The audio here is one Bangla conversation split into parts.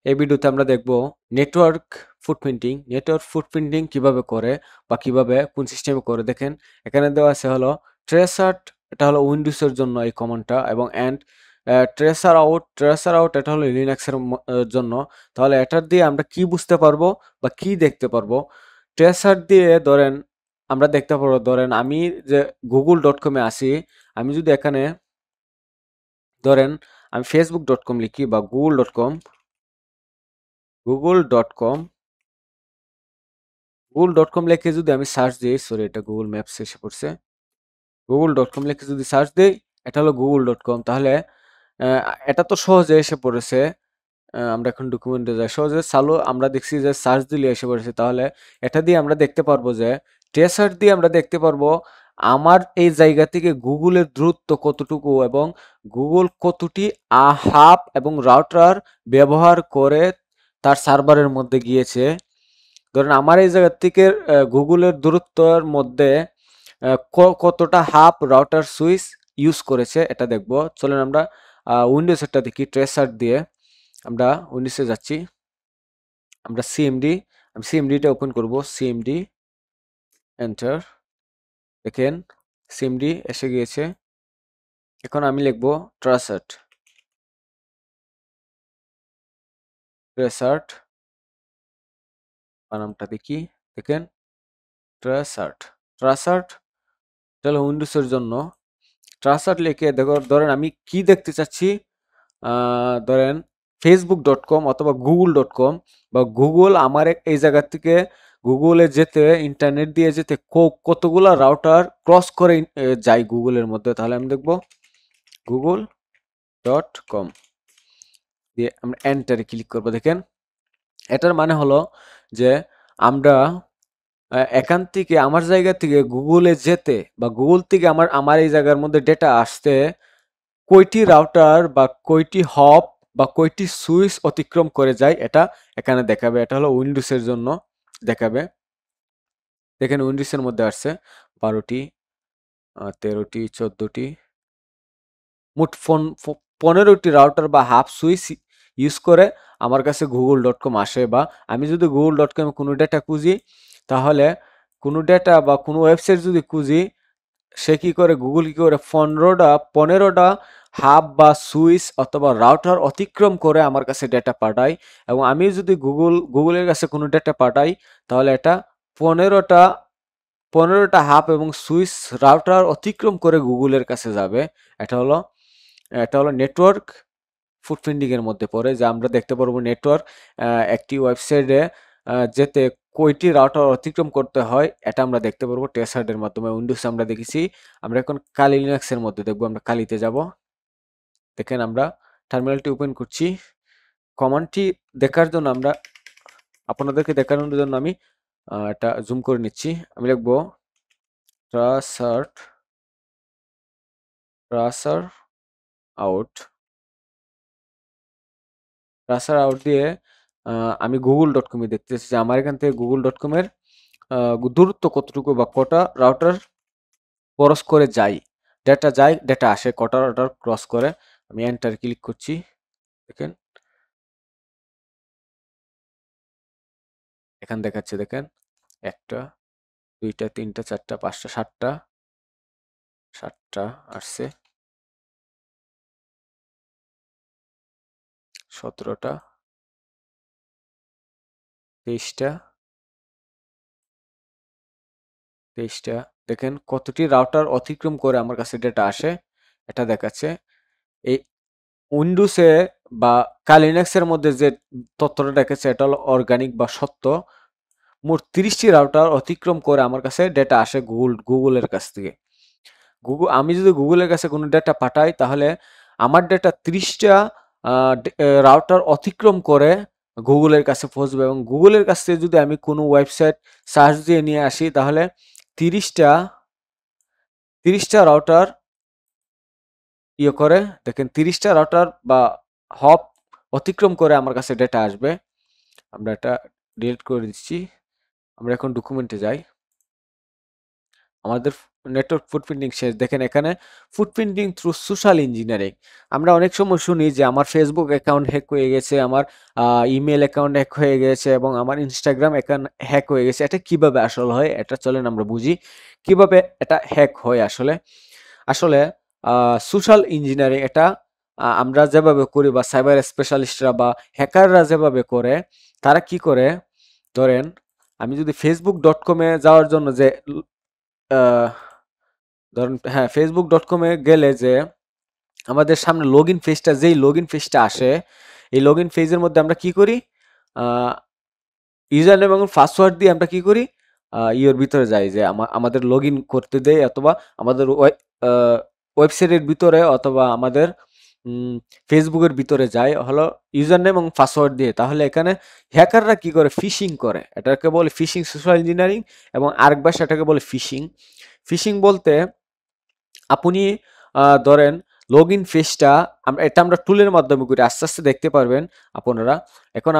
এই ভিডিওতে আমরা দেখব নেটওয়ার্ক ফুটপ্রিন্টিং কিভাবে করে বা কিভাবে কোন সিস্টেমে করে। দেখেন এখানে দেওয়া আছে হলো ট্রেসার, এটা হলো উইন্ডোজের জন্য এই কমান্ডটা, এবং এন্ড ট্রেসার আউট এটা হলো লিনাক্সের জন্য। তাহলে এটার দিয়ে আমরা কি বুঝতে পারবো বা কি দেখতে পারবো? ট্রেসার দিয়ে ধরেন আমরা দেখতে পারবো, ধরেন আমি যে google.com এ আসি, আমি যদি এখানে ধরেন আমি facebook.com লিখি বা google.com লিখে যদি আমি সার্চ দিই, সরি এটা গুগল ম্যাপস এসে পড়ছে, google.com লিখে যদি সার্চ দিই, এটা হলো google.com। তাহলে এটা তো সহজে এসে পড়েছে। আমরা এখন ডকুমেন্টে যাই, সহজে চালু আমরা দেখছি যে সার্চ দিলে এসে পড়েছে। তাহলে এটা দিয়ে আমরা দেখতে পারবো যে ট্রেসার দিয়ে আমরা দেখতে পারবো আমার এই জায়গা থেকে গুগলের দূরত্ব কতটুকু এবং গুগল কতটি হাব এবং রাউটার ব্যবহার করে তার সার্ভারের মধ্যে গিয়েছে। ধরেন আমার এই জায়গা থেকে গুগলের দূরত্বের মধ্যে কতটা হাব রাউটার সুইচ ইউজ করেছে এটা দেখব। চলেন আমরা উইন্ডোজেরটা দেখি। ট্রেসার দিয়ে আমরা উইন্ডোজে যাচ্ছি, আমরা আমি সিএমডিটা ওপেন করব, সিএমডি এন্টার। দেখেন সিএমডি এসে গিয়েছে। এখন আমি লিখব ট্রেসার্ট বানামটা দেখি। দেখেন ট্রাসার্ট তাহলে উইন্ডোজের জন্য ট্রাসার্ট লিখে দেখো, ধরেন আমি কি দেখতে চাচ্ছি, ধরেন facebook.com অথবা google.com বা গুগল আমার এই জায়গা থেকে গুগলে যেতে ইন্টারনেট দিয়ে যেতে কতগুলা রাউটার ক্রস করে যায় গুগলের মধ্যে। তাহলে আমি দেখব google.com দিয়ে আমরা এন্টারে ক্লিক করব। দেখেন এটার মানে হলো যে আমরা এখান থেকে আমার জায়গা থেকে গুগলে যেতে বা গুগল থেকে আমার এই জায়গার মধ্যে ডেটা আসতে কয়টি রাউটার বা কয়টি হপ বা কয়টি সুইচ অতিক্রম করে যায় এটা এখানে দেখাবে। এটা হলো উইন্ডোজের জন্য দেখাবে। দেখেন উইন্ডোজের মধ্যে আসছে 12টি, 13টি, 14টি, মোট 15টি রাউটার বা হাফ সুইচ ইউজ করে আমার কাছে google.com আসে। বা আমি যদি google.com কোনো ডেটা খুঁজি, তাহলে কোনো ডেটা বা কোনো ওয়েবসাইট যদি খুঁজি, সে কি করে গুগল কি করে 15টা হাব বা সুইচ অথবা রাউটার অতিক্রম করে আমার কাছে ডেটা পাঠায়। এবং আমি যদি গুগলের কাছে কোনো ডেটা পাঠাই, তাহলে এটা 15টা হাব এবং সুইচ রাউটার অতিক্রম করে গুগলের কাছে যাবে। এটা হলো নেটওয়ার্ক ফুটপ্রিন্টিং এর মধ্যে পড়ে, যা আমরা দেখতে পারবো নেটওয়ার্ক একটি ওয়েবসাইটে যেতে কয়টি রাউটার অতিক্রম করতে হয় এটা আমরা দেখতে পারবো ট্রেসার্টের মাধ্যমে। উইন্ডোজ আমরা দেখেছি, আমরা এখন কালি লিনাক্সের মধ্যে দেখবো। আমরা কালিতে যাব। দেখেন আমরা টার্মিনালটি ওপেন করছি। কমান্ডটি দেখার জন্য আমরা আপনাদেরকে দেখানোর জন্য আমি এটা জুম করে নিচ্ছি। আমি লিখবো ট্রাসার আউট দিয়ে আমি google.com এ দেখতেছি যে আমার এখান থেকে google.com এর দূরত্ব কতটুকু বা কটা রাউটার ক্রস করে যায়, ডেটা আসে কটা রাউটার ক্রস করে। আমি এন্টার ক্লিক করছি। দেখেন এখান দেখাচ্ছে, দেখেন 1টা 2টা 3টা 4টা 5টা 7টা আসছে, 17টা 23টা। দেখেন কতটি রাউটার অতিক্রম করে আমার কাছে ডেটা আসে এটা দেখাচ্ছে। এই উইন্ডোজে বা লিনাক্সের মধ্যে যে তথ্যটা দেখাচ্ছে এটা হলো অর্গানিক বা সত্য। মোট 30টি রাউটার অতিক্রম করে আমার কাছে ডেটা আসে গুগলের কাছ থেকে। আমি যদি গুগলের কাছে কোনো ডেটা পাঠাই, তাহলে আমার ডেটা 30টা রাউটার অতিক্রম করে গুগলের কাছে পৌঁছবে। এবং গুগলের কাছ থেকে যদি আমি কোনো ওয়েবসাইট সার্চ দিয়ে নিয়ে আসি, তাহলে 30টা রাউটার করে, দেখেন 30টা রাউটার বা হপ অতিক্রম করে আমার কাছে ডেটা আসবে। আমরা এটা ডিলিট করে দিচ্ছি। আমরা এখন ডকুমেন্টে যাই। আমাদের নেটওয়ার্ক ফুটপ্রিন্টিং শেষ। দেখেন এখানে ফুটপ্রিন্টিং থ্রু সোশ্যাল ইঞ্জিনিয়ারিং। আমরা অনেক সময় শুনি যে আমার ফেসবুক অ্যাকাউন্ট হ্যাক হয়ে গেছে, আমার ইমেল অ্যাকাউন্ট হ্যাক হয়ে গেছে এবং আমার ইনস্টাগ্রাম অ্যাকাউন্ট হ্যাক হয়ে গেছে। এটা কিভাবে আসলে হয়, এটা চলেন আমরা বুঝি কিভাবে এটা হ্যাক হয় আসলে। আসলে সোশ্যাল ইঞ্জিনিয়ারিং এটা আমরা যেভাবে করি বা সাইবার স্পেশালিস্টরা বা হ্যাকাররা যেভাবে করে, তারা কি করে, ধরেন আমি যদি facebook.com-এ যাওয়ার জন্য যে আহ, ধরেন হ্যাঁ facebook.com-এ গেলে যে আমাদের সামনে লগ ইন পেজটা, যেই লগ ইন পেজটা আসে, এই লগ ইন পেজের মধ্যে আমরা কি করি, ইউজার নেম এবং পাসওয়ার্ড দিয়ে আমরা কি করি, ইয়ের ভিতরে যাই যে আমাদের লগ ইন করতে দেয়, অথবা আমাদের ওয়েবসাইটের ভিতরে অথবা আমাদের ফেসবুকের ভিতরে যায় হলো ইউজার নেম এবং পাসওয়ার্ড দিয়ে। তাহলে এখানে হ্যাকাররা কি করে, ফিশিং করে। এটাকে বলে ফিশিং সোশ্যাল ইঞ্জিনিয়ারিং, এবং আরেক ভাষা এটাকে বলে ফিশিং। ফিশিং বলতে আপনি ধরেন লগ ইন পেজটা, এটা আমরা টুলের মাধ্যমে করি, আস্তে আস্তে দেখতে পারবেন আপনারা। এখন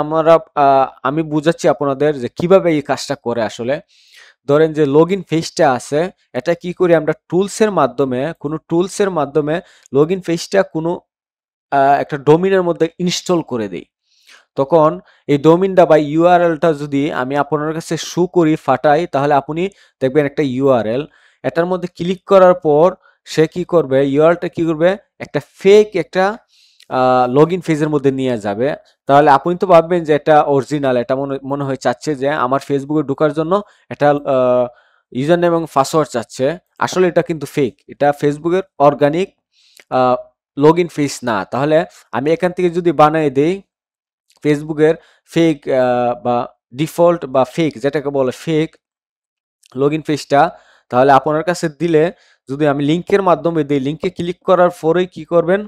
আমি বুঝাচ্ছি আপনাদের যে কিভাবে এই কাজটা করে আসলে। ধরেন যে লগ ইন পেজটা আছে, এটা কি করি আমরা টুলসের মাধ্যমে, কোনো টুলসের মাধ্যমে লগ ইন পেজটা কোনো একটা ডোমিনের মধ্যে ইনস্টল করে দিই। তখন এই ডোমিনটা বা ইউআরএলটা যদি আমি আপনার কাছে শো করি, ফাটাই, তাহলে আপনি দেখবেন একটা ইউআরএল। এটার মধ্যে ক্লিক করার পর সে কি করবে, ইউআরএলটা কি করবে, একটা ফেক একটা লগ ইন পেজের মধ্যে নিয়ে যাবে। তাহলে আপনি তো ভাববেন যে এটা অরিজিনাল, এটা মনে মনে হয় চাচ্ছে যে আমার ফেসবুকে ঢোকার জন্য একটা ইউজার নেম এবং পাসওয়ার্ড চাচ্ছে। আসলে এটা কিন্তু ফেক, এটা ফেসবুকের অর্গানিক লগ ইন পেজ না। তাহলে আমি এখান থেকে যদি বানিয়ে দেই ফেসবুকের ফেক বা ডিফল্ট বা ফেক, যেটাকে বলে ফেক লগ ইন পেজটা, তাহলে আপনার কাছে দিলে, যদি আমি লিঙ্কের মাধ্যমে দিই, লিঙ্কে ক্লিক করার পরেই কি করবেন,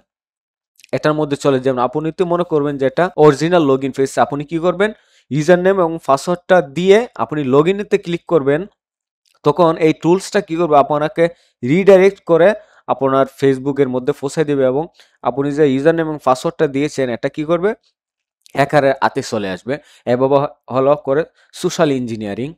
এটার মধ্যে চলে যাবেন। আপনি তো মনে করবেন যে এটা অরিজিনাল লগ ইন পেজ। আপনি কি করবেন, ইউজার নেম এবং পাসওয়ার্ডটা দিয়ে আপনি লগ ইনেতে ক্লিক করবেন। তখন এই টুলসটা কি করবে, আপনাকে রিডাইরেক্ট করে আপনার ফেসবুকের মধ্যে পৌঁছে দেবে, এবং আপনি যে ইউজার নেম এবং পাসওয়ার্ডটা দিয়েছেন এটা কি করবে, হ্যাকারের হাতে চলে আসবে। এভাবে হলো করে সোশ্যাল ইঞ্জিনিয়ারিং।